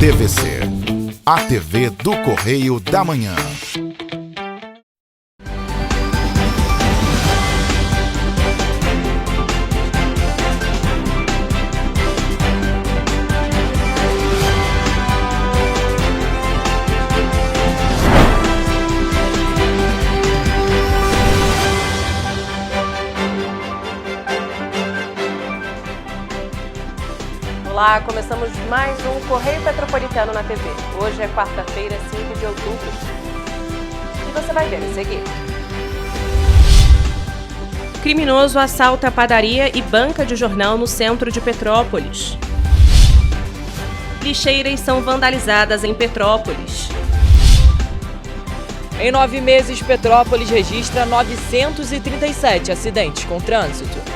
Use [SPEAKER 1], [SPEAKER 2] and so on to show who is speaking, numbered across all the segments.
[SPEAKER 1] TVC, a TV do Correio da Manhã.
[SPEAKER 2] Olá, começamos mais um Correio Petropolitano na TV. Hoje é quarta-feira, 5 de outubro. E você vai ver a seguir. Criminoso assalta a padaria e banca de jornal no centro de Petrópolis. Lixeiras são vandalizadas em Petrópolis.
[SPEAKER 3] Em 9 meses, Petrópolis registra 937 acidentes com trânsito.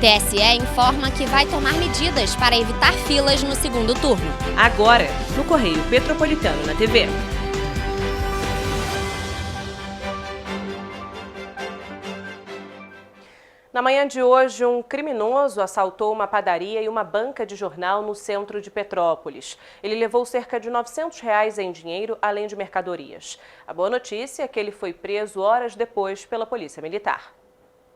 [SPEAKER 4] TSE informa que vai tomar medidas para evitar filas no segundo turno.
[SPEAKER 2] Agora, no Correio Petropolitano na TV. Na manhã de hoje, um criminoso assaltou uma padaria e uma banca de jornal no centro de Petrópolis. Ele levou cerca de R$ 900 em dinheiro, além de mercadorias. A boa notícia é que ele foi preso horas depois pela Polícia Militar.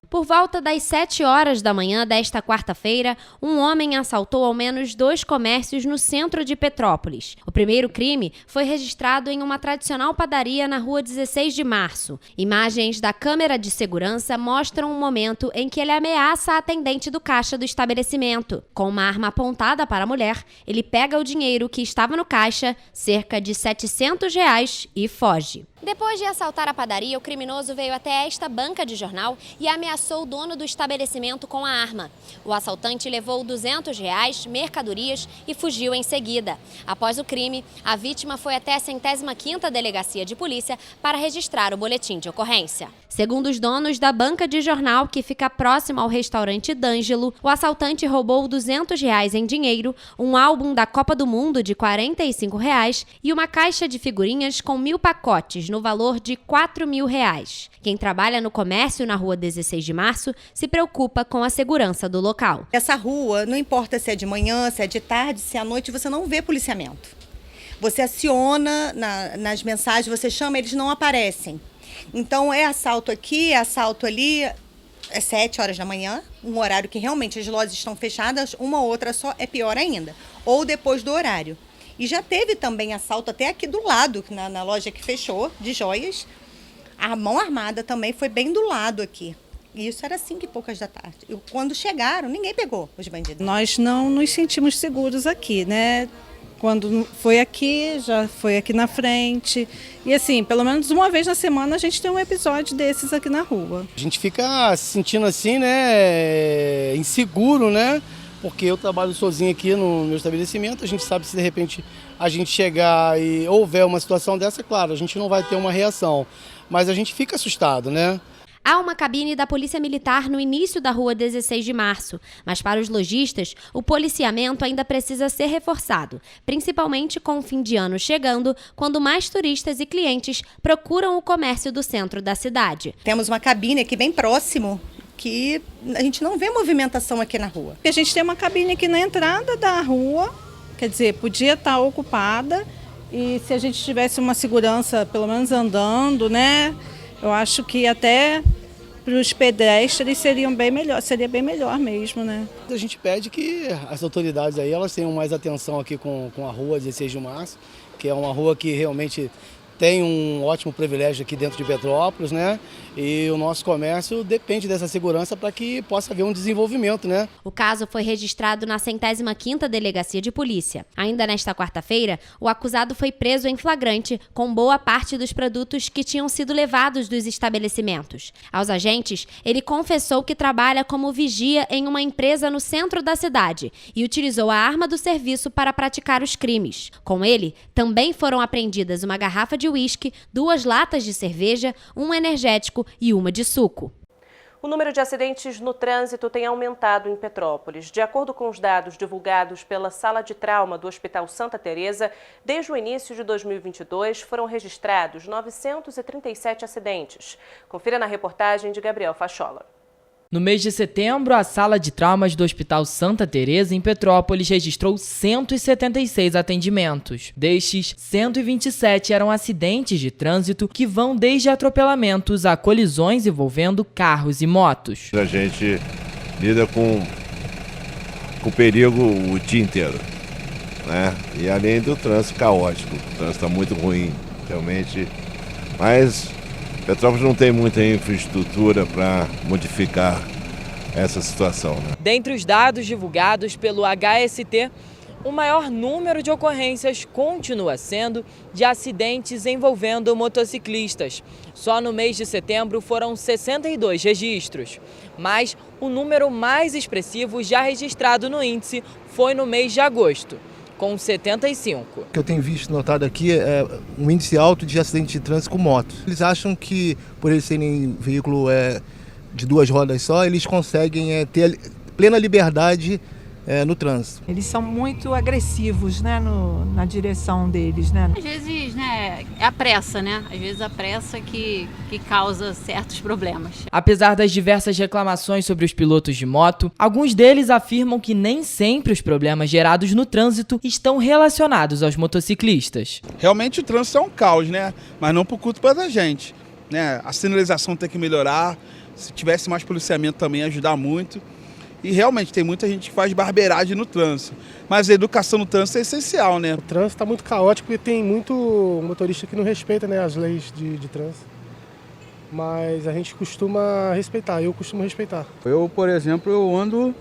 [SPEAKER 4] Por volta das 7 horas da manhã desta quarta-feira, um homem assaltou ao menos 2 comércios no centro de Petrópolis. O primeiro crime foi registrado em uma tradicional padaria na rua 16 de março. Imagens da câmera de segurança mostram um momento em que ele ameaça a atendente do caixa do estabelecimento. Com uma arma apontada para a mulher, ele pega o dinheiro que estava no caixa, cerca de R$ 700, e foge. Depois de assaltar a padaria, o criminoso veio até esta banca de jornal e ameaçou o dono do estabelecimento com a arma. O assaltante levou R$ 200, mercadorias e fugiu em seguida. Após o crime, a vítima foi até a 105ª Delegacia de Polícia para registrar o boletim de ocorrência. Segundo os donos da banca de jornal, que fica próximo ao restaurante D'Angelo, o assaltante roubou R$ 200 em dinheiro, um álbum da Copa do Mundo de R$ 45 e uma caixa de figurinhas com 1.000 pacotes, no valor de R$ 4.000. Quem trabalha no comércio na rua 16 de março se preocupa com a segurança do local.
[SPEAKER 5] Essa rua, não importa se é de manhã, se é de tarde, se é à noite, você não vê policiamento. Você aciona nas mensagens, você chama, eles não aparecem. Então é assalto aqui, é assalto ali, é 7 horas da manhã, um horário que realmente as lojas estão fechadas, uma ou outra só é pior ainda, ou depois do horário. E já teve também assalto até aqui do lado, na loja que fechou, de joias. A mão armada também foi bem do lado aqui. E isso era 5 e poucas da tarde. E quando chegaram, ninguém pegou os bandidos.
[SPEAKER 6] Nós não nos sentimos seguros aqui, né? Quando foi aqui, já foi aqui na frente. E assim, pelo menos uma vez na semana a gente tem um episódio desses aqui na rua.
[SPEAKER 7] A gente fica se sentindo assim, né? Inseguro, né? Porque eu trabalho sozinho aqui no meu estabelecimento, a gente sabe se de repente a gente chegar e houver uma situação dessa, claro, a gente não vai ter uma reação, mas a gente fica assustado, né?
[SPEAKER 4] Há uma cabine da Polícia Militar no início da rua 16 de março, mas para os lojistas, o policiamento ainda precisa ser reforçado, principalmente com o fim de ano chegando, quando mais turistas e clientes procuram o comércio do centro da cidade.
[SPEAKER 5] Temos uma cabine aqui bem próximo, que a gente não vê movimentação aqui na rua.
[SPEAKER 6] A gente tem uma cabine aqui na entrada da rua, quer dizer, podia estar ocupada, e se a gente tivesse uma segurança, pelo menos andando, né, eu acho que até para os pedestres seria bem melhor mesmo, né.
[SPEAKER 7] A gente pede que as autoridades aí, elas tenham mais atenção aqui com a rua 16 de março, que é uma rua que realmente tem um ótimo privilégio aqui dentro de Petrópolis, né? E o nosso comércio depende dessa segurança para que possa haver um desenvolvimento, né?
[SPEAKER 4] O caso foi registrado na 105ª Delegacia de Polícia. Ainda nesta quarta-feira, o acusado foi preso em flagrante com boa parte dos produtos que tinham sido levados dos estabelecimentos. Aos agentes, ele confessou que trabalha como vigia em uma empresa no centro da cidade e utilizou a arma do serviço para praticar os crimes. Com ele, também foram apreendidas uma garrafa de uísque, 2 latas de cerveja, um energético e uma de suco.
[SPEAKER 2] O número de acidentes no trânsito tem aumentado em Petrópolis. De acordo com os dados divulgados pela Sala de Trauma do Hospital Santa Teresa, desde o início de 2022 foram registrados 937 acidentes. Confira na reportagem de Gabriel Fachola.
[SPEAKER 3] No mês de setembro, a sala de traumas do Hospital Santa Teresa, em Petrópolis, registrou 176 atendimentos. Destes, 127 eram acidentes de trânsito que vão desde atropelamentos a colisões envolvendo carros e motos.
[SPEAKER 8] A gente lida com perigo o dia inteiro, né? E além do trânsito caótico, o trânsito está muito ruim, realmente, mas Petrópolis não tem muita infraestrutura para modificar essa situação, né?
[SPEAKER 3] Dentre os dados divulgados pelo HST, o maior número de ocorrências continua sendo de acidentes envolvendo motociclistas. Só no mês de setembro foram 62 registros. Mas o número mais expressivo já registrado no índice foi no mês de agosto, com 75.
[SPEAKER 9] O que eu tenho visto, notado aqui, é um índice alto de acidentes de trânsito com moto. Eles acham que, por eles serem veículo de duas rodas só, eles conseguem ter plena liberdade no trânsito.
[SPEAKER 10] Eles são muito agressivos, né, na direção deles, né?
[SPEAKER 11] Às vezes, né, é a pressa, né? Às vezes a pressa que causa certos problemas.
[SPEAKER 3] Apesar das diversas reclamações sobre os pilotos de moto, alguns deles afirmam que nem sempre os problemas gerados no trânsito estão relacionados aos motociclistas.
[SPEAKER 12] Realmente o trânsito é um caos, né? Mas não por culpa da gente, né? A sinalização tem que melhorar, se tivesse mais policiamento também ia ajudar muito. E realmente tem muita gente que faz barbeiragem no trânsito, mas a educação no trânsito é essencial, né?
[SPEAKER 13] O trânsito está muito caótico e tem muito motorista que não respeita, né, as leis de trânsito. Mas a gente costuma respeitar, eu costumo respeitar.
[SPEAKER 14] Eu, por exemplo, eu ando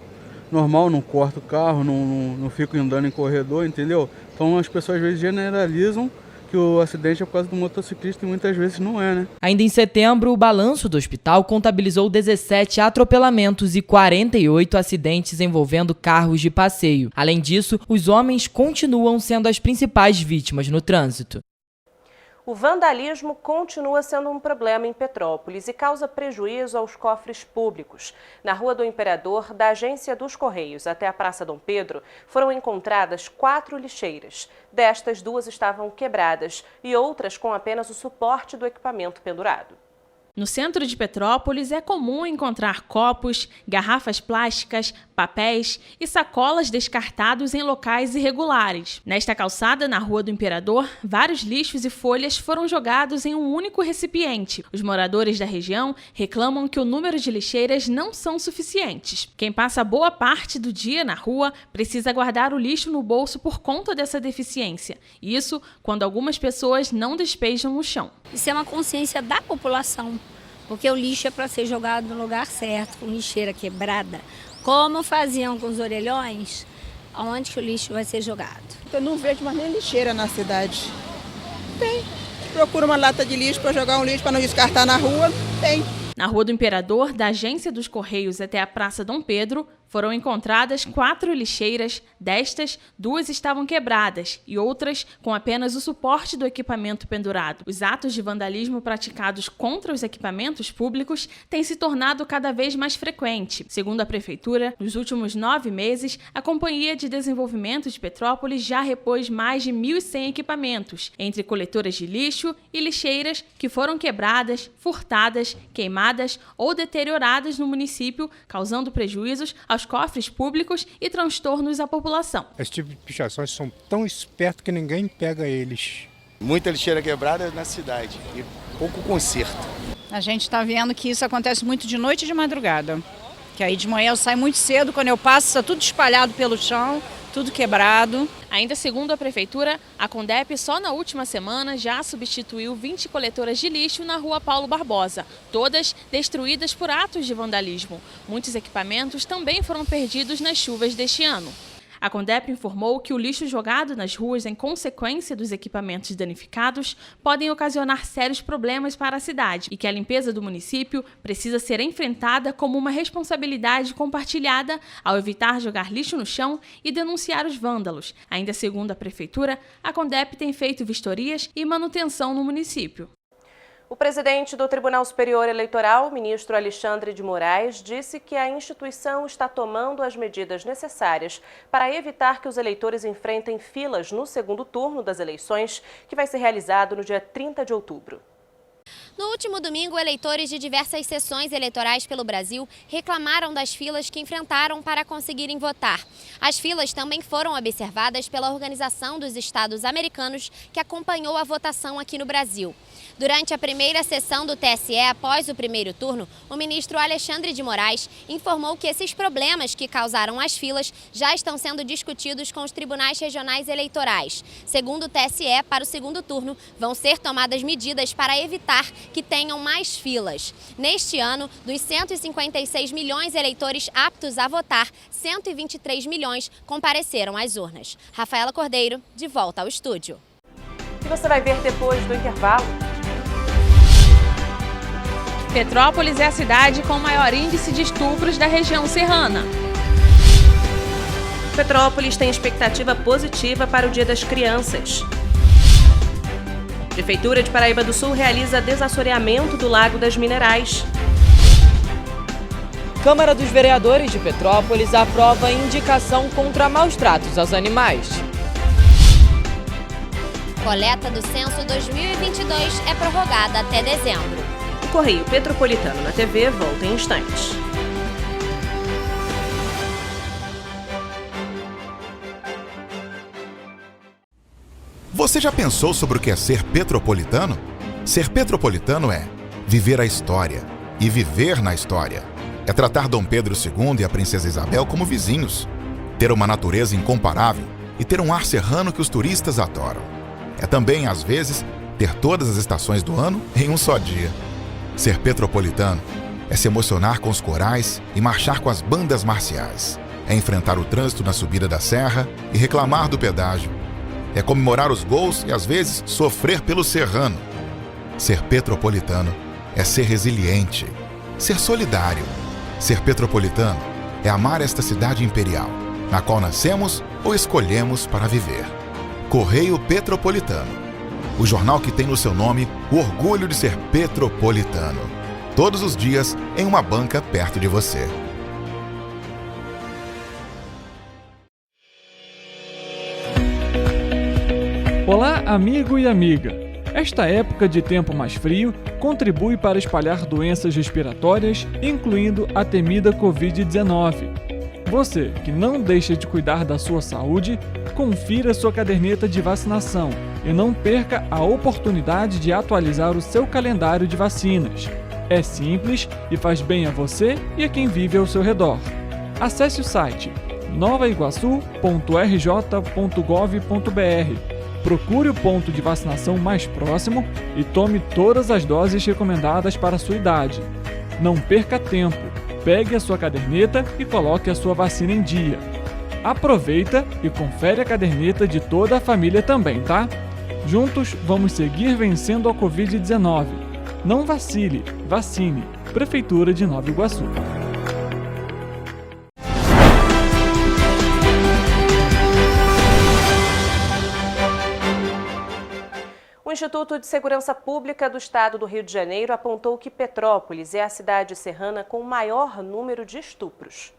[SPEAKER 14] normal, não corto o carro, não fico andando em corredor, entendeu? Então as pessoas às vezes generalizam que o acidente é por causa do motociclista e muitas vezes não é, né?
[SPEAKER 3] Ainda em setembro, o balanço do hospital contabilizou 17 atropelamentos e 48 acidentes envolvendo carros de passeio. Além disso, os homens continuam sendo as principais vítimas no trânsito.
[SPEAKER 2] O vandalismo continua sendo um problema em Petrópolis e causa prejuízo aos cofres públicos. Na Rua do Imperador, da Agência dos Correios até a Praça Dom Pedro, foram encontradas 4 lixeiras. Destas, 2 estavam quebradas e outras com apenas o suporte do equipamento pendurado.
[SPEAKER 15] No centro de Petrópolis é comum encontrar copos, garrafas plásticas, papéis e sacolas descartados em locais irregulares. Nesta calçada, na Rua do Imperador, vários lixos e folhas foram jogados em um único recipiente. Os moradores da região reclamam que o número de lixeiras não são suficientes. Quem passa boa parte do dia na rua precisa guardar o lixo no bolso por conta dessa deficiência. Isso quando algumas pessoas não despejam no chão.
[SPEAKER 16] Isso é uma consciência da população, porque o lixo é para ser jogado no lugar certo, com lixeira quebrada. Como faziam com os orelhões, aonde que o lixo vai ser jogado?
[SPEAKER 17] Eu não vejo mais nem lixeira na cidade. Tem. Procura uma lata de lixo para jogar um lixo para não descartar na rua. Tem.
[SPEAKER 15] Na Rua do Imperador, da Agência dos Correios até a Praça Dom Pedro, foram encontradas 4 lixeiras. Destas, 2 estavam quebradas e outras com apenas o suporte do equipamento pendurado. Os atos de vandalismo praticados contra os equipamentos públicos têm se tornado cada vez mais frequente. Segundo a Prefeitura, nos últimos 9 meses, a Companhia de Desenvolvimento de Petrópolis já repôs mais de 1.100 equipamentos, entre coletoras de lixo e lixeiras que foram quebradas, furtadas, queimadas ou deterioradas no município, causando prejuízos aos cofres públicos e transtornos à população.
[SPEAKER 18] Esse tipo de pichações são tão espertos que ninguém pega eles.
[SPEAKER 19] Muita lixeira quebrada na cidade e pouco conserto.
[SPEAKER 20] A gente está vendo que isso acontece muito de noite e de madrugada. Que aí de manhã eu saio muito cedo, quando eu passo está tudo espalhado pelo chão, tudo quebrado.
[SPEAKER 15] Ainda segundo a Prefeitura, a Condep só na última semana já substituiu 20 coletoras de lixo na Rua Paulo Barbosa, todas destruídas por atos de vandalismo. Muitos equipamentos também foram perdidos nas chuvas deste ano. A Condep informou que o lixo jogado nas ruas em consequência dos equipamentos danificados podem ocasionar sérios problemas para a cidade e que a limpeza do município precisa ser enfrentada como uma responsabilidade compartilhada ao evitar jogar lixo no chão e denunciar os vândalos. Ainda segundo a Prefeitura, a Condep tem feito vistorias e manutenção no município.
[SPEAKER 2] O presidente do Tribunal Superior Eleitoral, ministro Alexandre de Moraes, disse que a instituição está tomando as medidas necessárias para evitar que os eleitores enfrentem filas no segundo turno das eleições, que vai ser realizado no dia 30 de outubro.
[SPEAKER 4] No último domingo, eleitores de diversas seções eleitorais pelo Brasil reclamaram das filas que enfrentaram para conseguirem votar. As filas também foram observadas pela Organização dos Estados Americanos, que acompanhou a votação aqui no Brasil. Durante a primeira sessão do TSE, após o primeiro turno, o ministro Alexandre de Moraes informou que esses problemas que causaram as filas já estão sendo discutidos com os tribunais regionais eleitorais. Segundo o TSE, para o segundo turno, vão ser tomadas medidas para evitar que tenham mais filas. Neste ano, dos 156 milhões de eleitores aptos a votar, 123 milhões compareceram às urnas. Rafaela Cordeiro, de volta ao estúdio.
[SPEAKER 2] E você vai ver depois do intervalo.
[SPEAKER 15] Petrópolis é a cidade com o maior índice de estupros da região serrana.
[SPEAKER 2] Petrópolis tem expectativa positiva para o Dia das Crianças. Prefeitura de Paraíba do Sul realiza desassoreamento do Lago das Minerais.
[SPEAKER 3] Câmara dos Vereadores de Petrópolis aprova indicação contra maus tratos aos animais.
[SPEAKER 4] Coleta do Censo 2022 é prorrogada até dezembro.
[SPEAKER 2] O Correio Petropolitano na TV volta em instantes.
[SPEAKER 1] Você já pensou sobre o que é ser petropolitano? Ser petropolitano é viver a história e viver na história. É tratar Dom Pedro II e a Princesa Isabel como vizinhos, ter uma natureza incomparável e ter um ar serrano que os turistas adoram. É também, às vezes, ter todas as estações do ano em um só dia. Ser petropolitano é se emocionar com os corais e marchar com as bandas marciais. É enfrentar o trânsito na subida da serra e reclamar do pedágio. É comemorar os gols e, às vezes, sofrer pelo serrano. Ser petropolitano é ser resiliente, ser solidário. Ser petropolitano é amar esta cidade imperial, na qual nascemos ou escolhemos para viver. Correio Petropolitano, o jornal que tem no seu nome o orgulho de ser petropolitano. Todos os dias em uma banca perto de você.
[SPEAKER 21] Olá, amigo e amiga! Esta época de tempo mais frio contribui para espalhar doenças respiratórias, incluindo a temida Covid-19. Você que não deixa de cuidar da sua saúde, confira sua caderneta de vacinação e não perca a oportunidade de atualizar o seu calendário de vacinas. É simples e faz bem a você e a quem vive ao seu redor. Acesse o site novaiguaçu.rj.gov.br. Procure o ponto de vacinação mais próximo e tome todas as doses recomendadas para a sua idade. Não perca tempo, pegue a sua caderneta e coloque a sua vacina em dia. Aproveita e confere a caderneta de toda a família também, tá? Juntos vamos seguir vencendo a Covid-19. Não vacile, vacine. Prefeitura de Nova Iguaçu.
[SPEAKER 2] O Instituto de Segurança Pública do Estado do Rio de Janeiro apontou que Petrópolis é a cidade serrana com o maior número de estupros.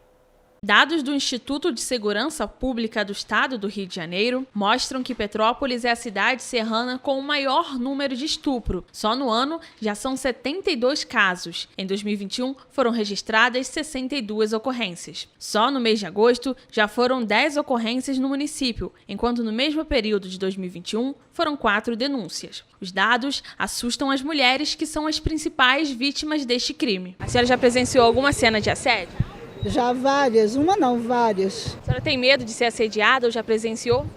[SPEAKER 15] Dados do Instituto de Segurança Pública do Estado do Rio de Janeiro mostram que Petrópolis é a cidade serrana com o maior número de estupro. Só no ano já são 72 casos. Em 2021 foram registradas 62 ocorrências. Só no mês de agosto já foram 10 ocorrências no município, enquanto no mesmo período de 2021 foram 4 denúncias. Os dados assustam as mulheres, que são as principais vítimas deste crime. A senhora já presenciou alguma cena de assédio?
[SPEAKER 22] Já várias, uma não, várias.
[SPEAKER 15] A senhora tem medo de ser assediada ou já presenciou?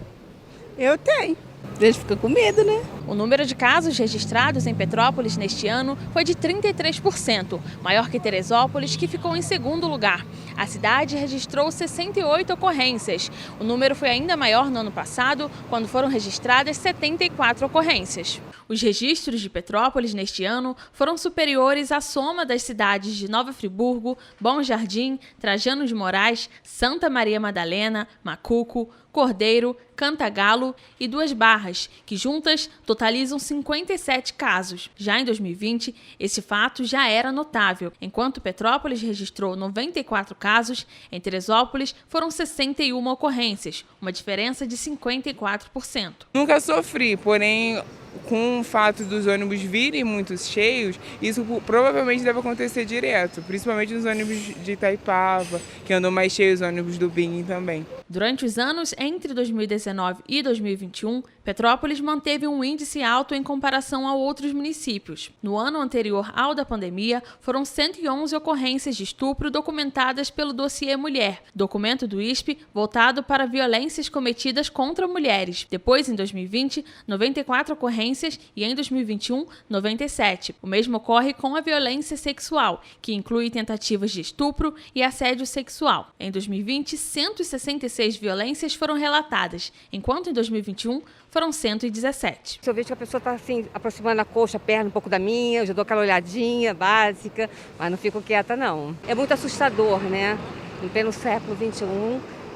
[SPEAKER 22] Eu tenho. Eles ficam com medo, né?
[SPEAKER 15] O número de casos registrados em Petrópolis neste ano foi de 33%, maior que Teresópolis, que ficou em segundo lugar. A cidade registrou 68 ocorrências. O número foi ainda maior no ano passado, quando foram registradas 74 ocorrências. Os registros de Petrópolis neste ano foram superiores à soma das cidades de Nova Friburgo, Bom Jardim, Trajano de Moraes, Santa Maria Madalena, Macuco, Cordeiro, Cantagalo e Duas Barras, que juntas totalizam 57 casos. Já em 2020, esse fato já era notável. Enquanto Petrópolis registrou 94 casos, em Teresópolis foram 61 ocorrências, uma diferença de 54%.
[SPEAKER 23] Nunca sofri, porém
[SPEAKER 5] com o fato dos ônibus virem muito cheios, isso provavelmente deve acontecer direto, principalmente nos ônibus de Itaipava, que andam mais cheios, os ônibus do BIM também.
[SPEAKER 15] Durante os anos entre 2019 e 2021, Petrópolis manteve um índice alto em comparação a outros municípios. No ano anterior ao da pandemia, foram 111 ocorrências de estupro documentadas pelo Dossiê Mulher, documento do ISP voltado para violências cometidas contra mulheres. Depois, em 2020, 94 ocorrências e em 2021, 97. O mesmo ocorre com a violência sexual, que inclui tentativas de estupro e assédio sexual. Em 2020, 166 violências foram relatadas, enquanto em 2021 foram 117.
[SPEAKER 6] Se eu vejo que a pessoa está assim, aproximando a coxa, a perna um pouco da minha, eu já dou aquela olhadinha básica, mas não fico quieta não. É muito assustador, né? Em pleno século XXI,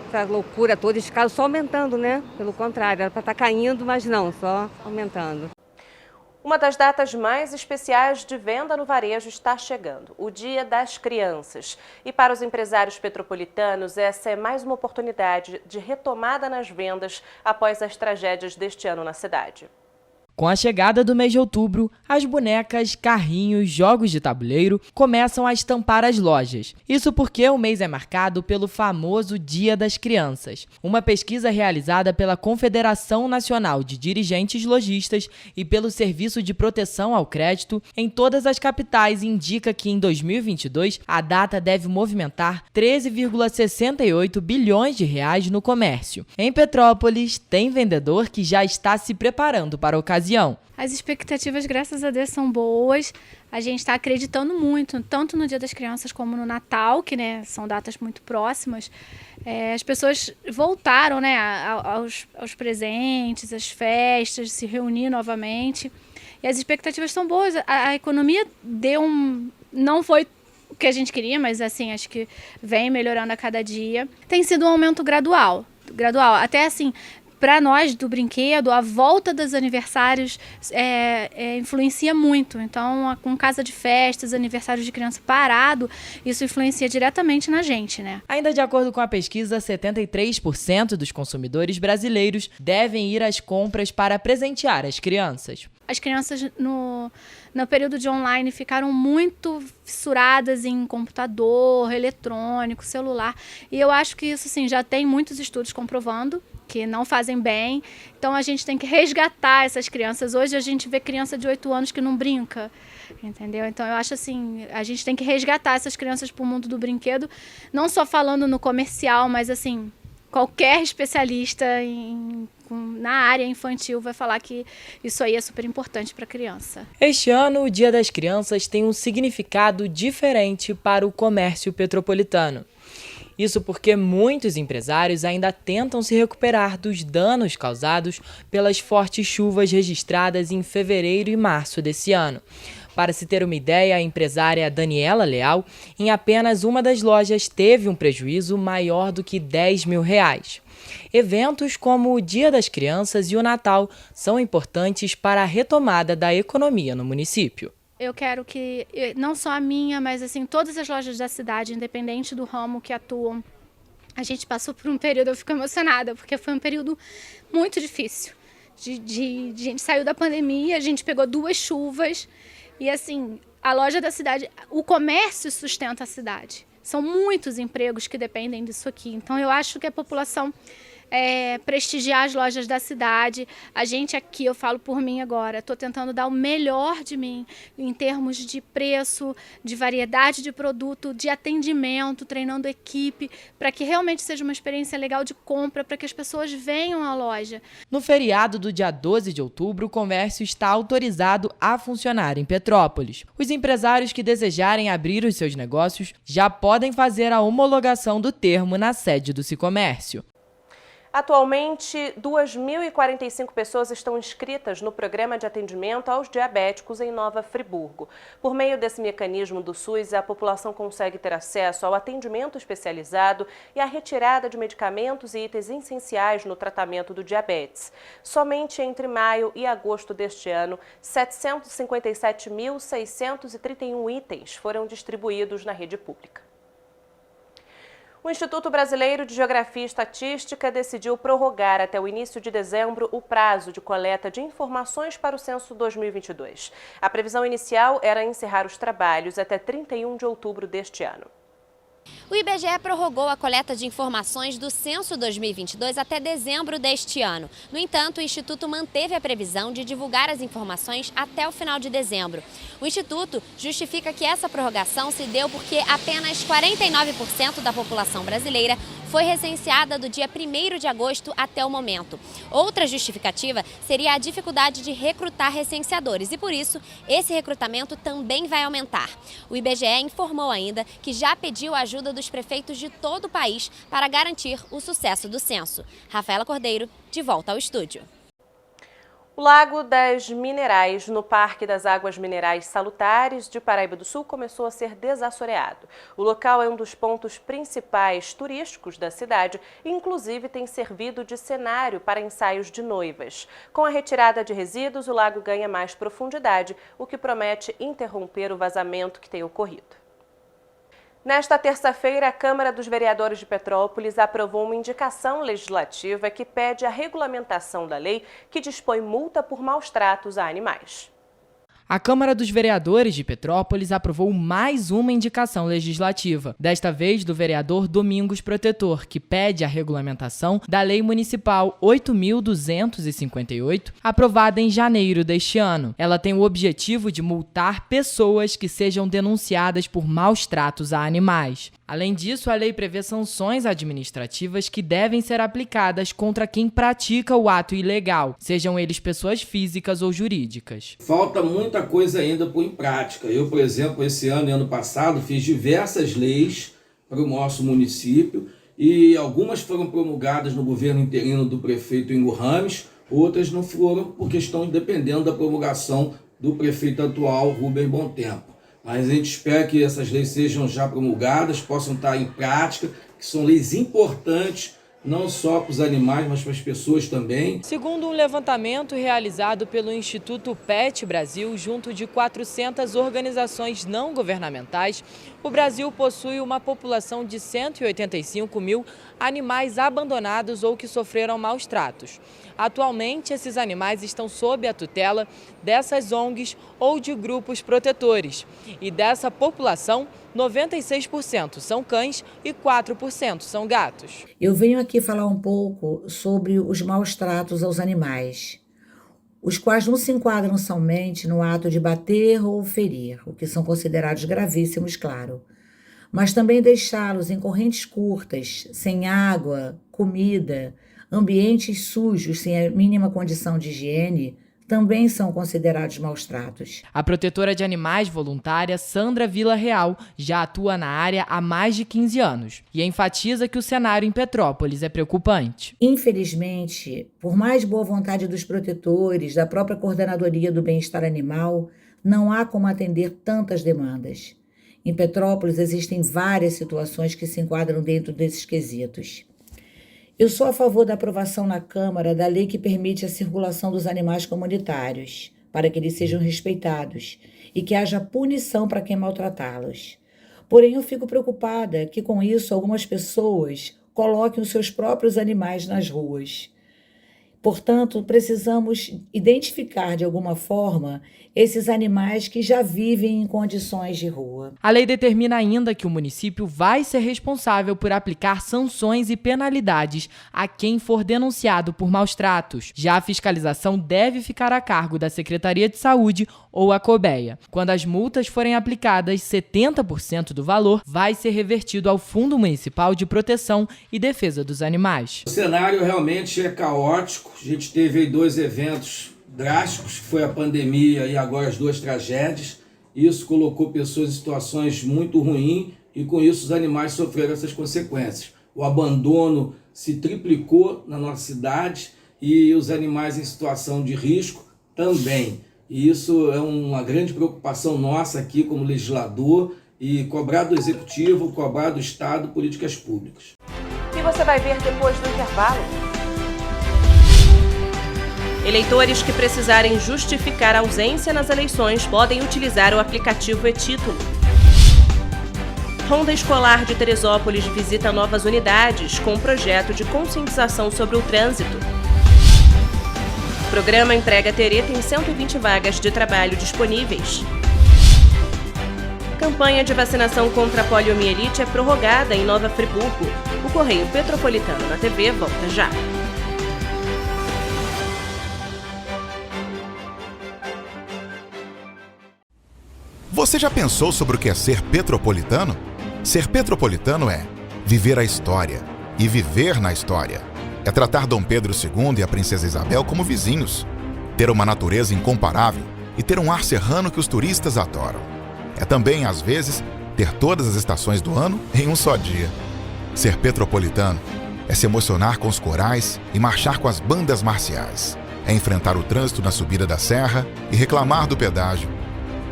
[SPEAKER 6] essa loucura toda, esse caso só aumentando, né? Pelo contrário, era para estar caindo, mas não, só aumentando.
[SPEAKER 2] Uma das datas mais especiais de venda no varejo está chegando, o Dia das Crianças. E para os empresários petropolitanos, essa é mais uma oportunidade de retomada nas vendas após as tragédias deste ano na cidade.
[SPEAKER 3] Com a chegada do mês de outubro, as bonecas, carrinhos, jogos de tabuleiro começam a estampar as lojas. Isso porque o mês é marcado pelo famoso Dia das Crianças. Uma pesquisa realizada pela Confederação Nacional de Dirigentes Lojistas e pelo Serviço de Proteção ao Crédito em todas as capitais indica que em 2022 a data deve movimentar 13,68 bilhões de reais no comércio. Em Petrópolis, tem vendedor que já está se preparando para a ocasião.
[SPEAKER 23] As expectativas, graças a Deus, são boas. A gente está acreditando muito, tanto no Dia das Crianças como no Natal, que né, são datas muito próximas. As pessoas voltaram né, aos presentes, às festas, se reunir novamente. E as expectativas são boas. A economia não foi o que a gente queria, mas assim, acho que vem melhorando a cada dia. Tem sido um aumento gradual. Até assim, para nós do brinquedo, a volta dos aniversários influencia muito. Então, com casa de festas, aniversários de criança parado, isso influencia diretamente na gente, né?
[SPEAKER 3] Ainda de acordo com a pesquisa, 73% dos consumidores brasileiros devem ir às compras para presentear as crianças.
[SPEAKER 23] As crianças no período de online ficaram muito fissuradas em computador, eletrônico, celular. E eu acho que isso sim, já tem muitos estudos comprovando que não fazem bem. Então a gente tem que resgatar essas crianças. Hoje a gente vê criança de 8 anos que não brinca, entendeu? Então eu acho assim, a gente tem que resgatar essas crianças para o mundo do brinquedo, não só falando no comercial, mas assim, qualquer especialista na área infantil vai falar que isso aí é super importante para a criança.
[SPEAKER 3] Este ano, o Dia das Crianças tem um significado diferente para o comércio petropolitano. Isso porque muitos empresários ainda tentam se recuperar dos danos causados pelas fortes chuvas registradas em fevereiro e março desse ano. Para se ter uma ideia, a empresária Daniela Leal, em apenas uma das lojas, teve um prejuízo maior do que R$10 mil. Eventos como o Dia das Crianças e o Natal são importantes para a retomada da economia no município.
[SPEAKER 23] Eu quero que, não só a minha, mas assim, todas as lojas da cidade, independente do ramo que atuam, a gente passou por um período, eu fico emocionada, porque foi um período muito difícil. A gente saiu da pandemia, a gente pegou 2 chuvas e assim, a loja da cidade, o comércio sustenta a cidade. São muitos empregos que dependem disso aqui. Então eu acho que a população prestigiar as lojas da cidade. A gente aqui, eu falo por mim agora, estou tentando dar o melhor de mim em termos de preço, de variedade de produto, de atendimento, treinando equipe, para que realmente seja uma experiência legal de compra, para que as pessoas venham à loja.
[SPEAKER 3] No feriado do dia 12 de outubro, o comércio está autorizado a funcionar em Petrópolis. Os empresários que desejarem abrir os seus negócios já podem fazer a homologação do termo na sede do Sicomércio.
[SPEAKER 2] Atualmente, 2.045 pessoas estão inscritas no programa de atendimento aos diabéticos em Nova Friburgo. Por meio desse mecanismo do SUS, a população consegue ter acesso ao atendimento especializado e à retirada de medicamentos e itens essenciais no tratamento do diabetes. Somente entre maio e agosto deste ano, 757.631 itens foram distribuídos na rede pública. O Instituto Brasileiro de Geografia e Estatística decidiu prorrogar até o início de dezembro o prazo de coleta de informações para o censo 2022. A previsão inicial era encerrar os trabalhos até 31 de outubro deste ano.
[SPEAKER 4] O IBGE prorrogou a coleta de informações do censo 2022 até dezembro deste ano. No entanto, o Instituto manteve a previsão de divulgar as informações até o final de dezembro. O Instituto justifica que essa prorrogação se deu porque apenas 49% da população brasileira foi recenseada do dia 1º de agosto até o momento. Outra justificativa seria a dificuldade de recrutar recenseadores e, por isso, esse recrutamento também vai aumentar. O IBGE informou ainda que já pediu a ajuda dos prefeitos de todo o país para garantir o sucesso do censo. Rafaela Cordeiro, de volta ao estúdio.
[SPEAKER 2] O Lago das Minerais, no Parque das Águas Minerais Salutares de Paraíba do Sul, começou a ser desassoreado. O local é um dos pontos principais turísticos da cidade e, inclusive, tem servido de cenário para ensaios de noivas. Com a retirada de resíduos, o lago ganha mais profundidade, o que promete interromper o vazamento que tem ocorrido. Nesta terça-feira, a Câmara dos Vereadores de Petrópolis aprovou uma indicação legislativa que pede a regulamentação da lei que dispõe multa por maus-tratos a animais.
[SPEAKER 3] A Câmara dos Vereadores de Petrópolis aprovou mais uma indicação legislativa, desta vez do vereador Domingos Protetor, que pede a regulamentação da Lei Municipal 8.258, aprovada em janeiro deste ano. Ela tem o objetivo de multar pessoas que sejam denunciadas por maus-tratos a animais. Além disso, a lei prevê sanções administrativas que devem ser aplicadas contra quem pratica o ato ilegal, sejam eles pessoas físicas ou jurídicas.
[SPEAKER 7] Falta muita coisa ainda por em prática. Eu, por exemplo, esse ano e ano passado, fiz diversas leis para o nosso município e algumas foram promulgadas no governo interino do prefeito Ingo Rames, outras não foram porque estão dependendo da promulgação do prefeito atual, Rubem Bom Tempo. Mas a gente espera que essas leis sejam já promulgadas, possam estar em prática, que são leis importantes, não só para os animais, mas para as pessoas também.
[SPEAKER 3] Segundo um levantamento realizado pelo Instituto PET Brasil, junto de 400 organizações não governamentais, o Brasil possui uma população de 185 mil animais abandonados ou que sofreram maus tratos. Atualmente, esses animais estão sob a tutela dessas ONGs ou de grupos protetores. E dessa população, 96% são cães e 4% são gatos.
[SPEAKER 8] Eu venho aqui falar um pouco sobre os maus tratos aos animais, os quais não se enquadram somente no ato de bater ou ferir, o que são considerados gravíssimos, claro, mas também deixá-los em correntes curtas, sem água, comida, ambientes sujos, sem a mínima condição de higiene, também são considerados maus-tratos.
[SPEAKER 3] A protetora de animais voluntária Sandra Vila Real já atua na área há mais de 15 anos e enfatiza que o cenário em Petrópolis é preocupante.
[SPEAKER 8] Infelizmente, por mais boa vontade dos protetores, da própria Coordenadoria do Bem-Estar Animal, não há como atender tantas demandas. Em Petrópolis existem várias situações que se enquadram dentro desses quesitos. Eu sou a favor da aprovação na Câmara da lei que permite a circulação dos animais comunitários, para que eles sejam respeitados e que haja punição para quem maltratá-los. Porém, eu fico preocupada que, com isso, algumas pessoas coloquem os seus próprios animais nas ruas. Portanto, precisamos identificar de alguma forma esses animais que já vivem em condições de rua.
[SPEAKER 3] A lei determina ainda que o município vai ser responsável por aplicar sanções e penalidades a quem for denunciado por maus-tratos. Já a fiscalização deve ficar a cargo da Secretaria de Saúde ou a COBEA. Quando as multas forem aplicadas, 70% do valor vai ser revertido ao Fundo Municipal de Proteção e Defesa dos Animais.
[SPEAKER 7] O cenário realmente é caótico. A gente teve aí 2 eventos drásticos, que foi a pandemia e agora as 2 tragédias. Isso colocou pessoas em situações muito ruins e com isso os animais sofreram essas consequências. O abandono se triplicou na nossa cidade e os animais em situação de risco também. E isso é uma grande preocupação nossa aqui como legislador e cobrar do Executivo, cobrar do Estado políticas públicas.
[SPEAKER 2] E você vai ver depois do intervalo. Eleitores que precisarem justificar a ausência nas eleições podem utilizar o aplicativo e-Título. Ronda Escolar de Teresópolis visita novas unidades com projeto de conscientização sobre o trânsito. O programa Emprega Terê tem 120 vagas de trabalho disponíveis. Campanha de vacinação contra a poliomielite é prorrogada em Nova Friburgo. O Correio Petropolitano na TV volta já.
[SPEAKER 1] Você já pensou sobre o que é ser petropolitano? Ser petropolitano é viver a história e viver na história. É tratar Dom Pedro II e a Princesa Isabel como vizinhos, ter uma natureza incomparável e ter um ar serrano que os turistas adoram. É também, às vezes, ter todas as estações do ano em um só dia. Ser petropolitano é se emocionar com os corais e marchar com as bandas marciais. É enfrentar o trânsito na subida da serra e reclamar do pedágio.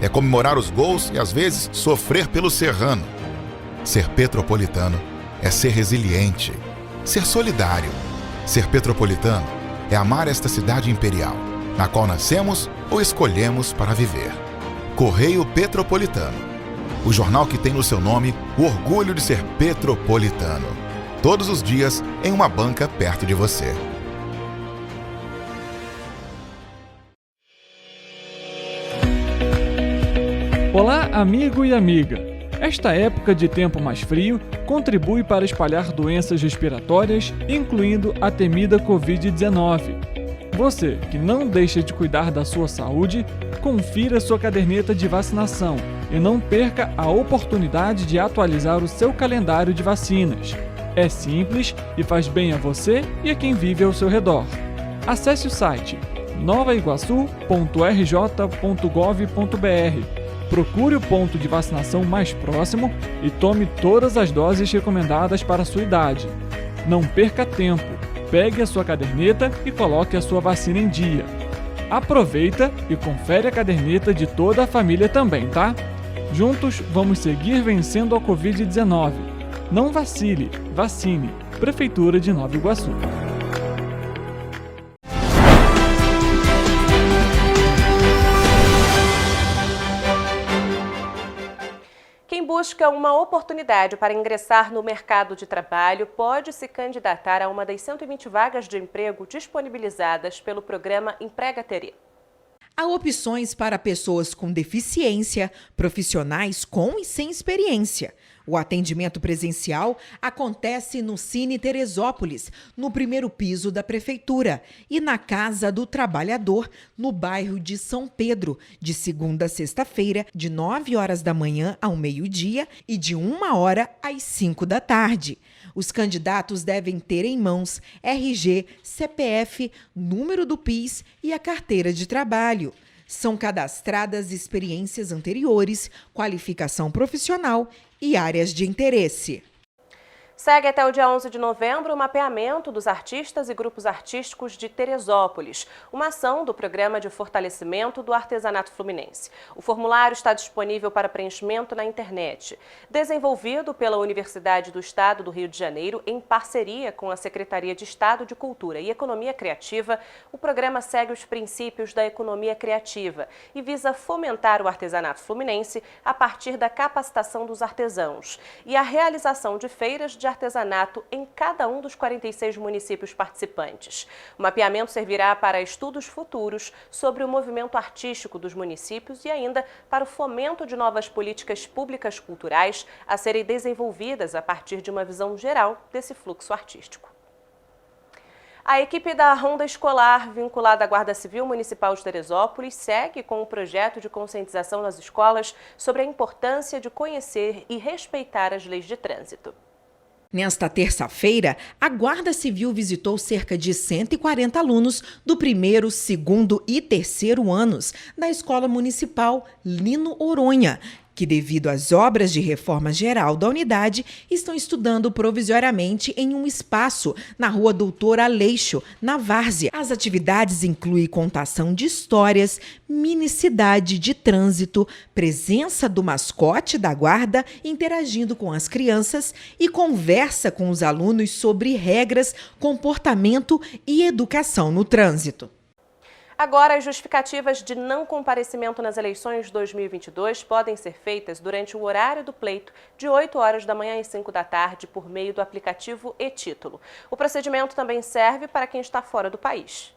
[SPEAKER 1] É comemorar os gols e, às vezes, sofrer pelo serrano. Ser petropolitano é ser resiliente, ser solidário. Ser petropolitano é amar esta cidade imperial, na qual nascemos ou escolhemos para viver. Correio Petropolitano, o jornal que tem no seu nome o orgulho de ser petropolitano. Todos os dias em uma banca perto de você.
[SPEAKER 21] Olá, amigo e amiga! Esta época de tempo mais frio contribui para espalhar doenças respiratórias, incluindo a temida Covid-19. Você que não deixa de cuidar da sua saúde, confira sua caderneta de vacinação e não perca a oportunidade de atualizar o seu calendário de vacinas. É simples e faz bem a você e a quem vive ao seu redor. Acesse o site novaiguaçu.rj.gov.br. Procure o ponto de vacinação mais próximo e tome todas as doses recomendadas para a sua idade. Não perca tempo, pegue a sua caderneta e coloque a sua vacina em dia. Aproveita e confere a caderneta de toda a família também, tá? Juntos vamos seguir vencendo a Covid-19. Não vacile, vacine. Prefeitura de Nova Iguaçu.
[SPEAKER 2] Quem busca uma oportunidade para ingressar no mercado de trabalho pode se candidatar a uma das 120 vagas de emprego disponibilizadas pelo programa Emprega Terê.
[SPEAKER 9] Há opções para pessoas com deficiência, profissionais com e sem experiência. O atendimento presencial acontece no Cine Teresópolis, no primeiro piso da Prefeitura, e na Casa do Trabalhador, no bairro de São Pedro, de segunda a sexta-feira, de 9 horas da manhã ao meio-dia e de 1 hora às 5 da tarde. Os candidatos devem ter em mãos RG, CPF, número do PIS e a carteira de trabalho. São cadastradas experiências anteriores, qualificação profissional e áreas de interesse.
[SPEAKER 2] Segue até o dia 11 de novembro o mapeamento dos artistas e grupos artísticos de Teresópolis, uma ação do Programa de Fortalecimento do Artesanato Fluminense. O formulário está disponível para preenchimento na internet. Desenvolvido pela Universidade do Estado do Rio de Janeiro, em parceria com a Secretaria de Estado de Cultura e Economia Criativa, o programa segue os princípios da economia criativa e visa fomentar o artesanato fluminense a partir da capacitação dos artesãos e a realização de feiras de artesanato em cada um dos 46 municípios participantes. O mapeamento servirá para estudos futuros sobre o movimento artístico dos municípios e ainda para o fomento de novas políticas públicas culturais a serem desenvolvidas a partir de uma visão geral desse fluxo artístico. A equipe da Ronda Escolar, vinculada à Guarda Civil Municipal de Teresópolis, segue com o projeto de conscientização nas escolas sobre a importância de conhecer e respeitar as leis de trânsito.
[SPEAKER 9] Nesta terça-feira, a Guarda Civil visitou cerca de 140 alunos do primeiro, segundo e terceiro anos da Escola Municipal Lino Oronha, que, devido às obras de reforma geral da unidade, estão estudando provisoriamente em um espaço na Rua Doutor Aleixo, na Várzea. As atividades incluem contação de histórias, minicidade de trânsito, presença do mascote da guarda interagindo com as crianças e conversa com os alunos sobre regras, comportamento e educação no trânsito.
[SPEAKER 2] Agora, as justificativas de não comparecimento nas eleições de 2022 podem ser feitas durante o horário do pleito, de 8 horas da manhã às 5 da tarde, por meio do aplicativo e-Título. O procedimento também serve para quem está fora do país.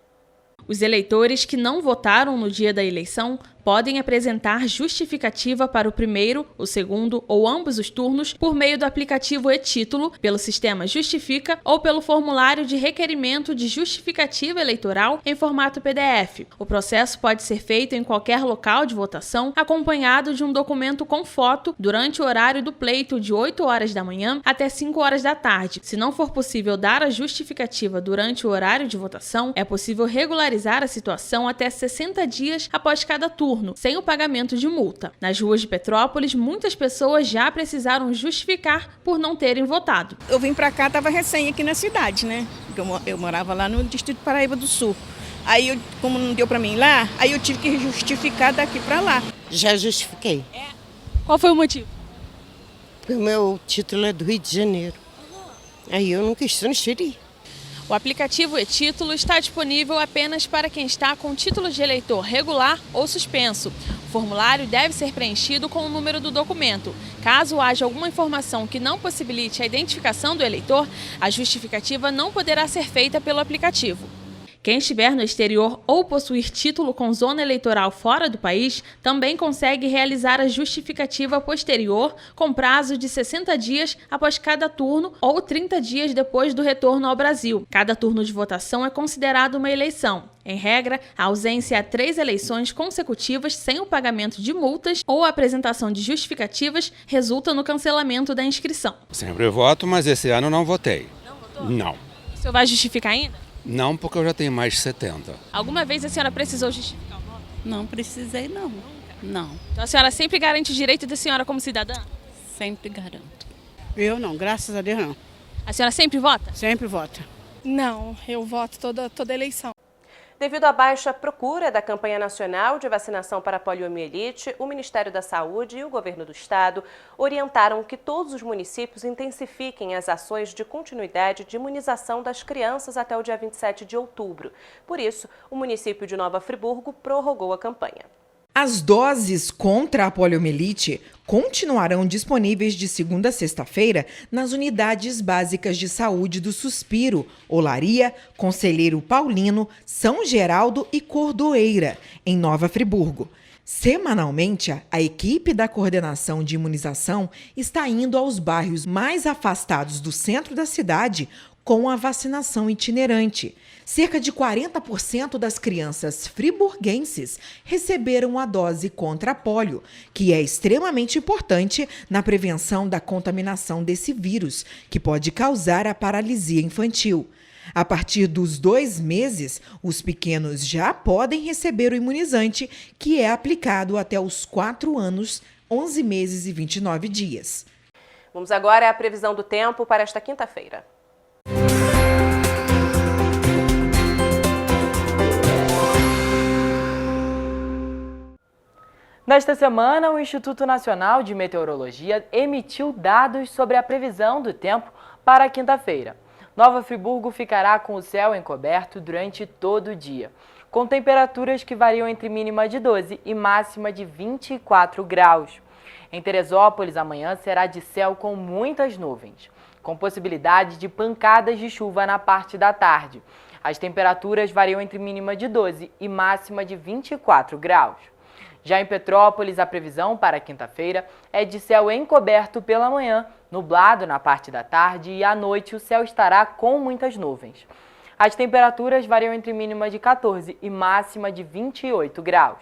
[SPEAKER 15] Os eleitores que não votaram no dia da eleição podem apresentar justificativa para o primeiro, o segundo ou ambos os turnos por meio do aplicativo e-Título, pelo sistema Justifica ou pelo formulário de requerimento de justificativa eleitoral em formato PDF. O processo pode ser feito em qualquer local de votação, acompanhado de um documento com foto durante o horário do pleito de 8 horas da manhã até 5 horas da tarde. Se não for possível dar a justificativa durante o horário de votação, é possível regularizar a situação até 60 dias após cada turno, sem o pagamento de multa. Nas ruas de Petrópolis, muitas pessoas já precisaram justificar por não terem votado.
[SPEAKER 10] Eu vim pra cá, estava recém aqui na cidade, né? Eu morava lá no Distrito Paraíba do Sul. Aí, como não deu pra mim ir lá, aí eu tive que justificar daqui pra lá.
[SPEAKER 11] Já justifiquei.
[SPEAKER 15] Qual foi o motivo?
[SPEAKER 11] Porque o meu título é do Rio de Janeiro. Aí eu não quis transferir.
[SPEAKER 15] O aplicativo e-Título está disponível apenas para quem está com título de eleitor regular ou suspenso. O formulário deve ser preenchido com o número do documento. Caso haja alguma informação que não possibilite a identificação do eleitor, a justificativa não poderá ser feita pelo aplicativo. Quem estiver no exterior ou possuir título com zona eleitoral fora do país também consegue realizar a justificativa posterior com prazo de 60 dias após cada turno ou 30 dias depois do retorno ao Brasil. Cada turno de votação é considerado uma eleição. Em regra, a ausência a 3 eleições consecutivas sem o pagamento de multas ou a apresentação de justificativas resulta no cancelamento da inscrição.
[SPEAKER 12] Sempre voto, mas esse ano não votei.
[SPEAKER 15] Não votou?
[SPEAKER 12] Não.
[SPEAKER 15] O senhor vai justificar ainda?
[SPEAKER 12] Não, porque eu já tenho mais de 70.
[SPEAKER 15] Alguma vez a senhora precisou justificar o voto?
[SPEAKER 22] Não precisei, não. Não.
[SPEAKER 15] Então a senhora sempre garante o direito da senhora como cidadã?
[SPEAKER 22] Sempre garanto.
[SPEAKER 17] Eu não, graças a Deus não.
[SPEAKER 15] A senhora sempre vota?
[SPEAKER 17] Sempre voto.
[SPEAKER 24] Não, eu voto toda eleição.
[SPEAKER 2] Devido à baixa procura da campanha nacional de vacinação para a poliomielite, o Ministério da Saúde e o Governo do Estado orientaram que todos os municípios intensifiquem as ações de continuidade de imunização das crianças até o dia 27 de outubro. Por isso, o município de Nova Friburgo prorrogou a campanha.
[SPEAKER 9] As doses contra a poliomielite continuarão disponíveis de segunda a sexta-feira nas unidades básicas de saúde do Suspiro, Olaria, Conselheiro Paulino, São Geraldo e Cordoeira, em Nova Friburgo. Semanalmente, a equipe da coordenação de imunização está indo aos bairros mais afastados do centro da cidade com a vacinação itinerante. Cerca de 40% das crianças friburguenses receberam a dose contra a polio, que é extremamente importante na prevenção da contaminação desse vírus, que pode causar a paralisia infantil. A partir dos 2 meses, os pequenos já podem receber o imunizante, que é aplicado até os 4 anos, 11 meses e 29 dias.
[SPEAKER 2] Vamos agora à previsão do tempo para esta quinta-feira.
[SPEAKER 3] Nesta semana, o Instituto Nacional de Meteorologia emitiu dados sobre a previsão do tempo para a quinta-feira. Nova Friburgo ficará com o céu encoberto durante todo o dia, com temperaturas que variam entre mínima de 12 e máxima de 24 graus. Em Teresópolis, amanhã será de céu com muitas nuvens, com possibilidade de pancadas de chuva na parte da tarde. As temperaturas variam entre mínima de 12 e máxima de 24 graus. Já em Petrópolis, a previsão para quinta-feira é de céu encoberto pela manhã, nublado na parte da tarde e à noite o céu estará com muitas nuvens. As temperaturas variam entre mínima de 14 e máxima de 28 graus.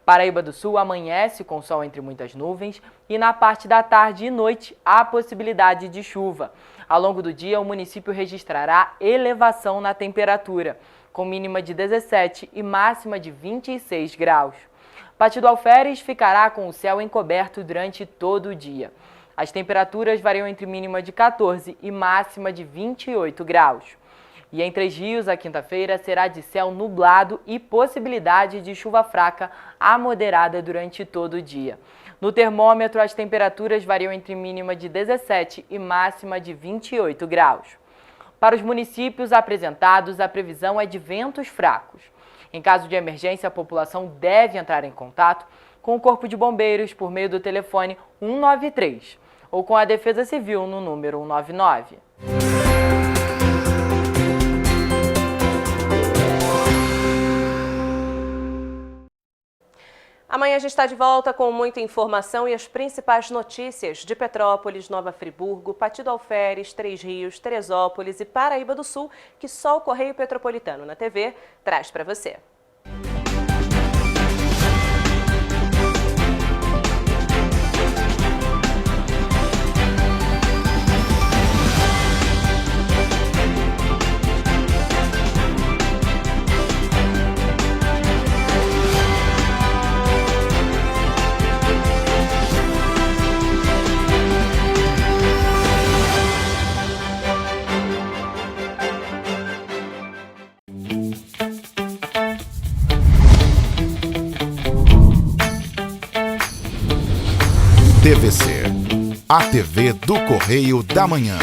[SPEAKER 3] Paraíba do Sul amanhece com sol entre muitas nuvens e na parte da tarde e noite há possibilidade de chuva. Ao longo do dia, o município registrará elevação na temperatura, com mínima de 17 e máxima de 26 graus. Partido Alferes ficará com o céu encoberto durante todo o dia. As temperaturas variam entre mínima de 14 e máxima de 28 graus. E em Três Rios, a quinta-feira será de céu nublado e possibilidade de chuva fraca a moderada durante todo o dia. No termômetro, as temperaturas variam entre mínima de 17 e máxima de 28 graus. Para os municípios apresentados, a previsão é de ventos fracos. Em caso de emergência, a população deve entrar em contato com o Corpo de Bombeiros por meio do telefone 193 ou com a Defesa Civil no número 199.
[SPEAKER 2] Amanhã a gente está de volta com muita informação e as principais notícias de Petrópolis, Nova Friburgo, Pati do Alferes, Três Rios, Teresópolis e Paraíba do Sul, que só o Correio Petropolitano na TV traz para você.
[SPEAKER 1] TVC, a TV do Correio da Manhã.